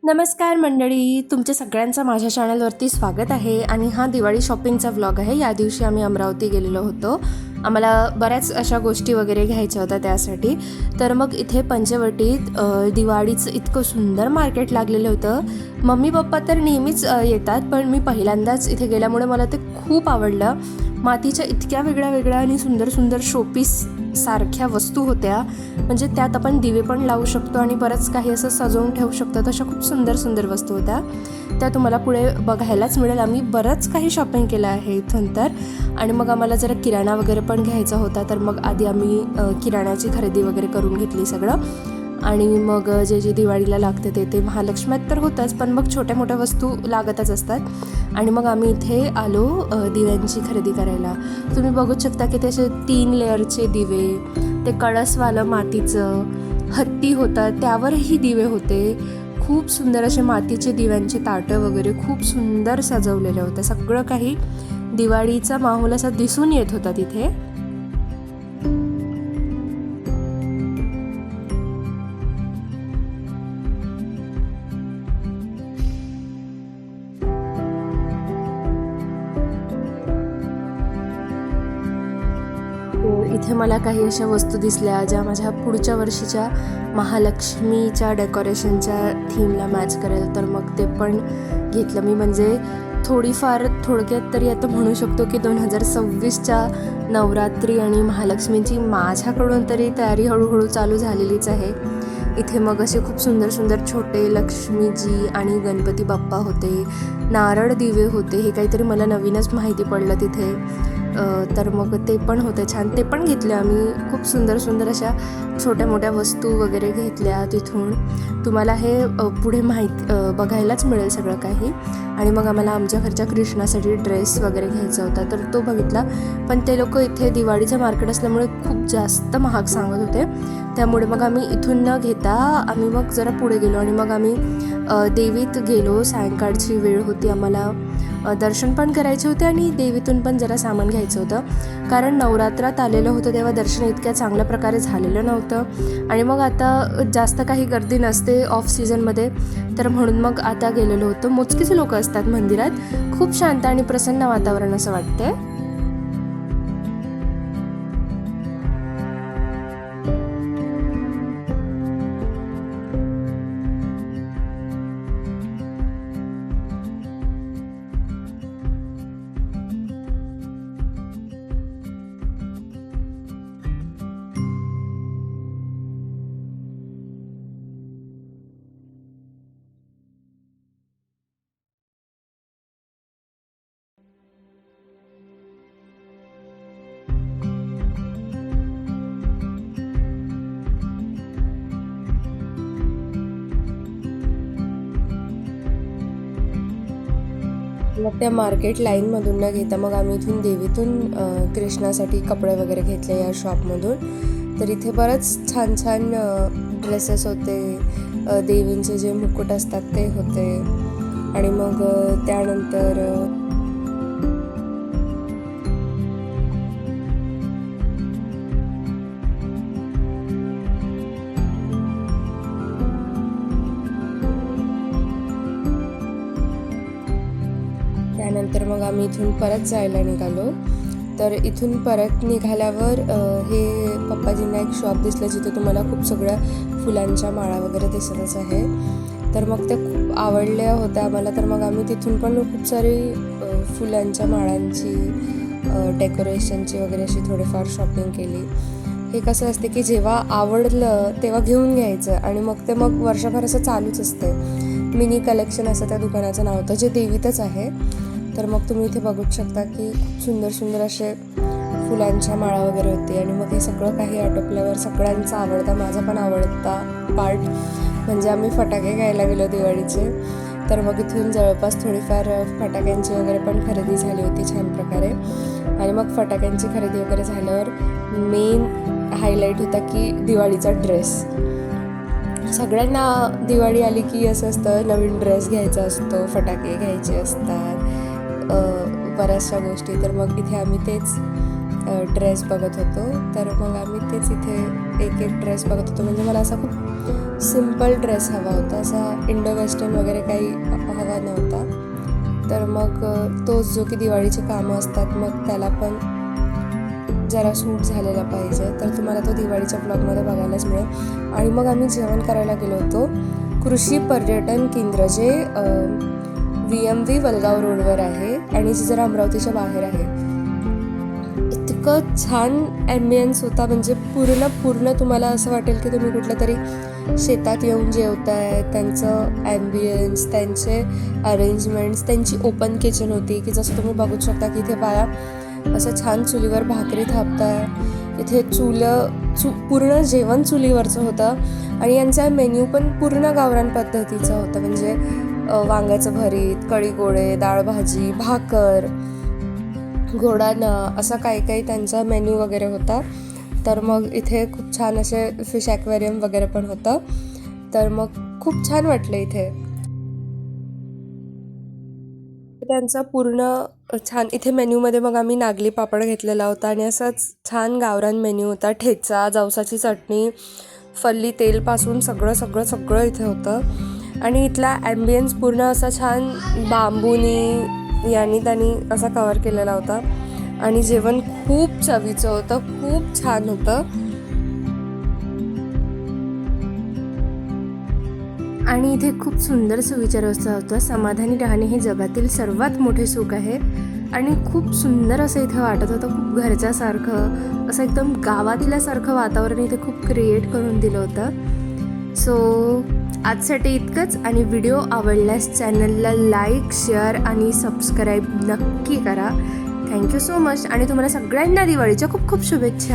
नमस्कार मंडळी, तुमच्या सगळ्यांचं माझ्या चॅनलवरती स्वागत आहे. आणि हा दिवाळी शॉपिंगचा व्लॉग आहे. या दिवशी आम्ही अमरावती गेलेलो होतो. आम्हाला बऱ्याच अशा गोष्टी वगैरे घ्यायच्या होत्या त्यासाठी. तर मग इथे पंचवटीत दिवाळीचं इतकं सुंदर मार्केट लागलेलं होतं. मम्मी पप्पा तर नेहमीच येतात, पण मी पहिल्यांदाच इथे गेल्यामुळे मला ते खूप आवडलं. मातीच्या इतक्या वेगळ्या वेगळ्या आणि सुंदर सुंदर शोपीस सारख्या वस्तू होत्या. म्हणजे त्यात आपण दिवे पण लावू शकतो आणि बरंच काही असं सजवून ठेवू शकतो. तशा खूप सुंदर सुंदर वस्तू होत्या. त्या तुम्हाला पुढे बघायलाच मिळेल. आम्ही बरंच काही शॉपिंग केलं आहे इथून तर. आणि मग आम्हाला जरा किराणा वगैरे पण घ्यायचा होता, तर मग आधी आम्ही किराण्याची खरेदी वगैरे करून घेतली सगळं. आणि मग जे जे दिवाळीला लागते ते महालक्ष्मीत तर होतंच, पण मग छोट्या मोठ्या वस्तू लागतच असतात. आणि मग आम्ही इथे आलो दिव्यांची खरेदी करायला. तुम्ही बघूच शकता की त्याचे 3 लेअरचे दिवे, ते कळसवालं मातीचं हत्ती होतं, त्यावरही दिवे होते. खूप सुंदर असे मातीचे दिव्यांचे ताटं वगैरे खूप सुंदर सजवलेले होते. सगळं काही दिवाळीचा माहोल असा दिसून येत होता तिथे. इथे मला काही अशा वस्तू दिसल्या ज्या माझ्या पुढच्या वर्षीच्या महालक्ष्मीच्या डेकोरेशनच्या थीमला मॅच करेल, तर मग ते पण घेतलं मी. म्हणजे थोडीफार थोडक्यात तरी आता म्हणू शकतो की 2026च्या नवरात्री आणि महालक्ष्मीची माझ्याकडून तरी तयारी हळूहळू चालू झालेलीच आहे. इथे मग असे खूप सुंदर सुंदर छोटे लक्ष्मीजी आणि गणपती बाप्पा होते, नारळ दिवे होते. हे काहीतरी मला नवीनच माहिती पडलं तिथे. तर मग ते पण होते छान, ते पण घेतले आम्ही. खूप सुंदर सुंदर अशा छोट्या मोठ्या वस्तू वगैरे घेतल्या तिथून. तुम्हाला हे पुढे बघायलाच मिळेल सगळं काही. आणि मग आम्हाला आमच्या घरच्या कृष्णासाठी ड्रेस वगैरे घ्यायचा होता, तर तो बघितला. पण ते लोक इथे दिवाळीचं मार्केट असल्यामुळे खूप जास्त महाग सांगत होते. त्यामुळे मग आम्ही इथून न घेता आम्ही मग जरा पुढे गेलो आणि मग आम्ही देवीत गेलो. सायंकाळची वेळ होती, आम्हाला दर्शन पण करायचे होते आणि देवीतून पण जरा सामान घ्यायचं होतं. कारण नवरात्रात आलेलं होतं तेव्हा दर्शन इतक्या चांगल्या प्रकारे झालेलं नव्हतं. आणि मग आता जास्त काही गर्दी नसते ऑफ सीझनमध्ये, तर म्हणून मग आता गेलेलो होतो. मोजकीच लोक असतात मंदिरात. खूप शांत आणि प्रसन्न वातावरण असं वाटतंय. मग त्या मार्केट लाईनमधून न घेता मग आम्ही इथून देवीतून कृष्णासाठी कपडे वगैरे घेतले या शॉपमधून. तर इथे बरंच छान छान ड्रेसेस होते, देवींचे जे मुकुट असतात ते होते. आणि मग त्यानंतर मग आम्ही इथून परत जायला निघालो. तर इथून परत निघाल्यावर हे पप्पाजींना एक शॉप दिसलं जिथे तुम्हाला खूप सगळ्या फुलांच्या माळा वगैरे दिसतच आहे. तर मग त्या खूप आवडल्या होत्या आम्हाला. तर मग आम्ही तिथून पण खूप सारी फुलांच्या माळांची डेकोरेशनची वगैरे अशी थोडीफार शॉपिंग केली. हे कसं असते की जेव्हा आवडलं तेव्हा घेऊन घ्यायचं आणि मग ते मग वर्षभर असं चालूच असते. मिनी कलेक्शन असं त्या दुकानाचं नाव होतं, जे देवीतच आहे. तर मग तुम्ही इथे बघूच शकता की खूप सुंदर सुंदर असे फुलांच्या माळा वगैरे होती. आणि मग हे सगळं काही आटोपल्यावर सगळ्यांचा आवडता, माझा पण आवडता पार्ट म्हणजे आम्ही फटाके घ्यायला गेलो दिवाळीचे. तर मग इथून जवळपास थोडीफार फटाक्यांची वगैरे पण खरेदी झाली होती छान प्रकारे. आणि मग फटाक्यांची खरेदी वगैरे झाल्यावर मेन हायलाईट होता की दिवाळीचा ड्रेस. सगळ्यांना दिवाळी आली की असं असतं, नवीन ड्रेस घ्यायचा असतो, फटाके घ्यायचे असतात, बऱ्याचशा गोष्टी. तर मग इथे आम्ही तेच ड्रेस बघत होतो. तर मग आम्ही तेच इथे एक एक ड्रेस बघत होतो. म्हणजे मला असा खूप सिम्पल ड्रेस हवा होता, असा इंडो वेस्टर्न वगैरे काही हवा नव्हता. तर मग तोच जो की दिवाळीचे कामं असतात मग त्याला पण जरा सूट झालेला पाहिजे, तर तुम्हाला तो दिवाळीच्या ब्लॉगमध्ये बघायलाच मिळेल. आणि मग आम्ही जेवण करायला गेलो होतो कृषी पर्यटन केंद्र, जे VMV वलगाव रोडवर आहे आणि जे जरा अमरावतीच्या बाहेर आहे. इतकं छान ॲम्बियन्स होता, म्हणजे पूर्ण तुम्हाला असं वाटेल की तुम्ही कुठल्या तरी शेतात येऊन जेवताय. त्यांचं ॲम्बियन्स, त्यांचे अरेंजमेंट्स, त्यांची ओपन किचन होती की जसं तुम्ही बघू शकता की इथे बाया असं छान चुलीवर भाकरी थापताय. इथे पूर्ण जेवण चुलीवरचं होतं आणि यांचा मेन्यू पण पूर्ण गावरान पद्धतीचा होता, म्हणजे वांग्याचं भरीत, कढी गोळे, डाळ भाजी, भाकर, घोडाना, असा काही त्यांचा मेन्यू वगैरे होता. तर मग इथे खूप छान असे फिश ॲक्वेरियम वगैरे पण होतं. तर मग खूप छान वाटलं इथे. त्यांचा पूर्ण छान इथे मेन्यूमध्ये मग आम्ही नागली पापड घेतलेला होता आणि असाच छान गावरान मेन्यू होता. ठेचा, जवसाची चटणी, फल्ली तेलपासून सगळं इथे होतं. आणि इथला ॲम्बियन्स पूर्ण असा छान बांबूनी यांनी त्यांनी असा कवर केलेला होता. आणि जेवण खूप चवीचं होतं, खूप छान होतं. आणि इथे खूप सुंदर सुविचार असं होतं, समाधानी राहणे हे जगातील सर्वात मोठे सुख आहे. आणि खूप सुंदर असं इथे वाटत होतं, खूप घरच्यासारखं, असं एकदम गावातल्यासारखं वातावरण इथे खूप क्रिएट करून दिलं होतं. सो आजसाठी इतकंच. आणि व्हिडिओ आवडल्यास चॅनलला लाईक, शेअर आणि सबस्क्राईब नक्की करा. Thank you so much. आणि तुम्हाला सगळ्यांना दिवाळीच्या खूप खूप शुभेच्छा.